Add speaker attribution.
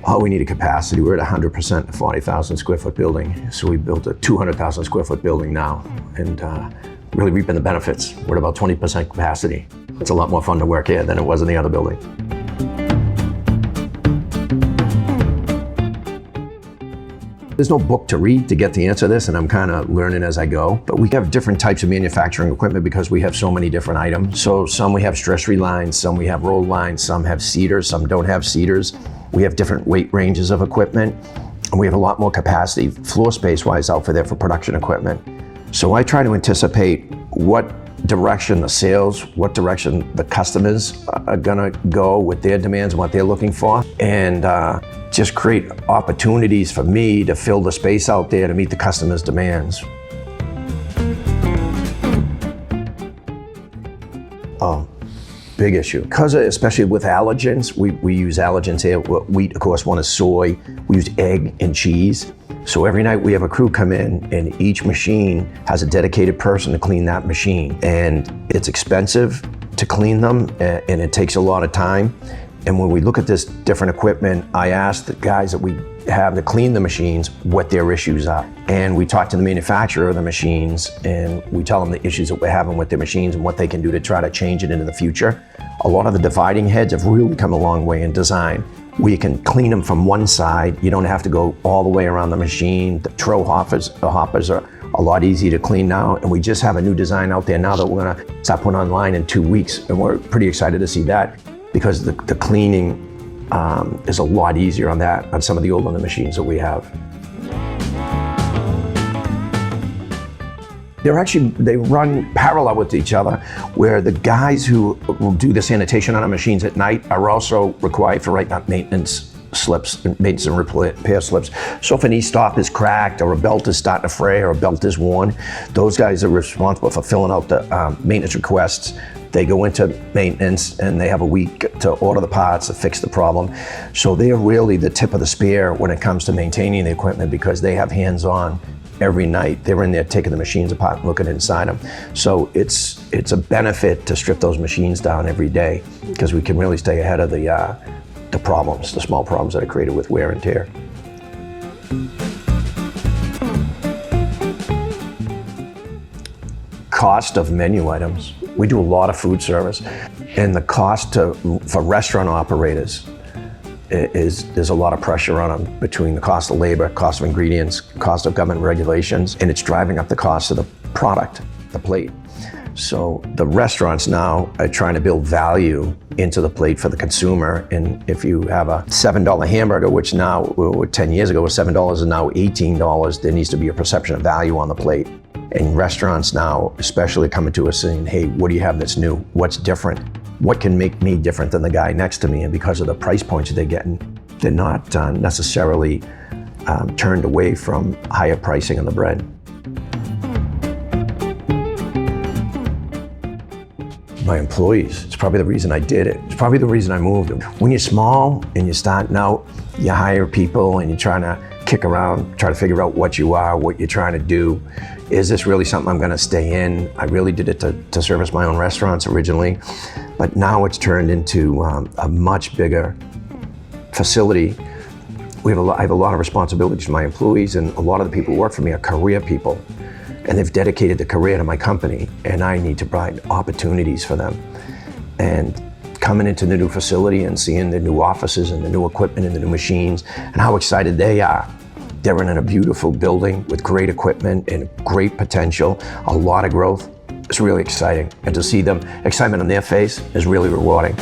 Speaker 1: All we needed capacity. We're at 100% 40,000 square foot building. So we built a 200,000 square foot building now and really reaping the benefits. We're at about 20% capacity. It's a lot more fun to work here than it was in the other building. There's no book to read to get the answer to this, and I'm kind of learning as I go. But we have different types of manufacturing equipment because we have so many different items. So some we have stress-free lines, some we have roll lines, some have seeders, some don't have seeders. We have different weight ranges of equipment, and we have a lot more capacity floor space-wise out there for production equipment. So I try to anticipate what direction the sales, what direction the customers are gonna go with their demands and what they're looking for, and just create opportunities for me to fill the space out there to meet the customer's demands. Big issue. Because especially with allergens, we use allergens here. Wheat, of course, one is soy. We use egg and cheese. So every night we have a crew come in and each machine has a dedicated person to clean that machine. And it's expensive to clean them and it takes a lot of time. And when we look at this different equipment, I ask the guys that we have to clean the machines what their issues are. And we talk to the manufacturer of the machines and we tell them the issues that we're having with their machines and what they can do to try to change it into the future. A lot of the dividing heads have really come a long way in design. We can clean them from one side. You don't have to go all the way around the machine. The throw hoppers are a lot easier to clean now. And we just have a new design out there now that we're gonna start putting online in 2 weeks. And we're pretty excited to see that, because the cleaning is a lot easier on that, on some of the older machines that we have. They run parallel with each other, where the guys who will do the sanitation on our machines at night are also required to write up maintenance slips, maintenance and repair slips. So if an e-stop is cracked or a belt is starting to fray or a belt is worn, those guys are responsible for filling out the maintenance requests. They go into maintenance and they have a week to order the parts to fix the problem. So they're really the tip of the spear when it comes to maintaining the equipment, because they have hands-on every night. They're in there taking the machines apart and looking inside them. So it's a benefit to strip those machines down every day, because we can really stay ahead of the problems, the small problems that are created with wear and tear. Cost of menu items. We do a lot of food service, and the cost for restaurant operators there's a lot of pressure on them between the cost of labor, cost of ingredients, cost of government regulations, and it's driving up the cost of the product, the plate. So the restaurants now are trying to build value into the plate for the consumer. And if you have a $7 hamburger, which now, 10 years ago was $7 and now $18, there needs to be a perception of value on the plate. And restaurants now, especially coming to us saying, hey, what do you have that's new? What's different? What can make me different than the guy next to me? And because of the price points they're getting, they're not necessarily turned away from higher pricing on the bread. My employees, it's probably the reason I did it. It's probably the reason I moved. When you're small and you're starting out, you hire people and you're trying to kick around, try to figure out what you are, what you're trying to do. Is this really something I'm gonna stay in? I really did it to service my own restaurants originally, but now it's turned into a much bigger facility. I have a lot of responsibilities to my employees, and a lot of the people who work for me are career people, and they've dedicated the career to my company, and I need to provide opportunities for them. And coming into the new facility and seeing the new offices and the new equipment and the new machines and how excited they are. They're in a beautiful building with great equipment and great potential, a lot of growth. It's really exciting. And to see them excitement on their face is really rewarding.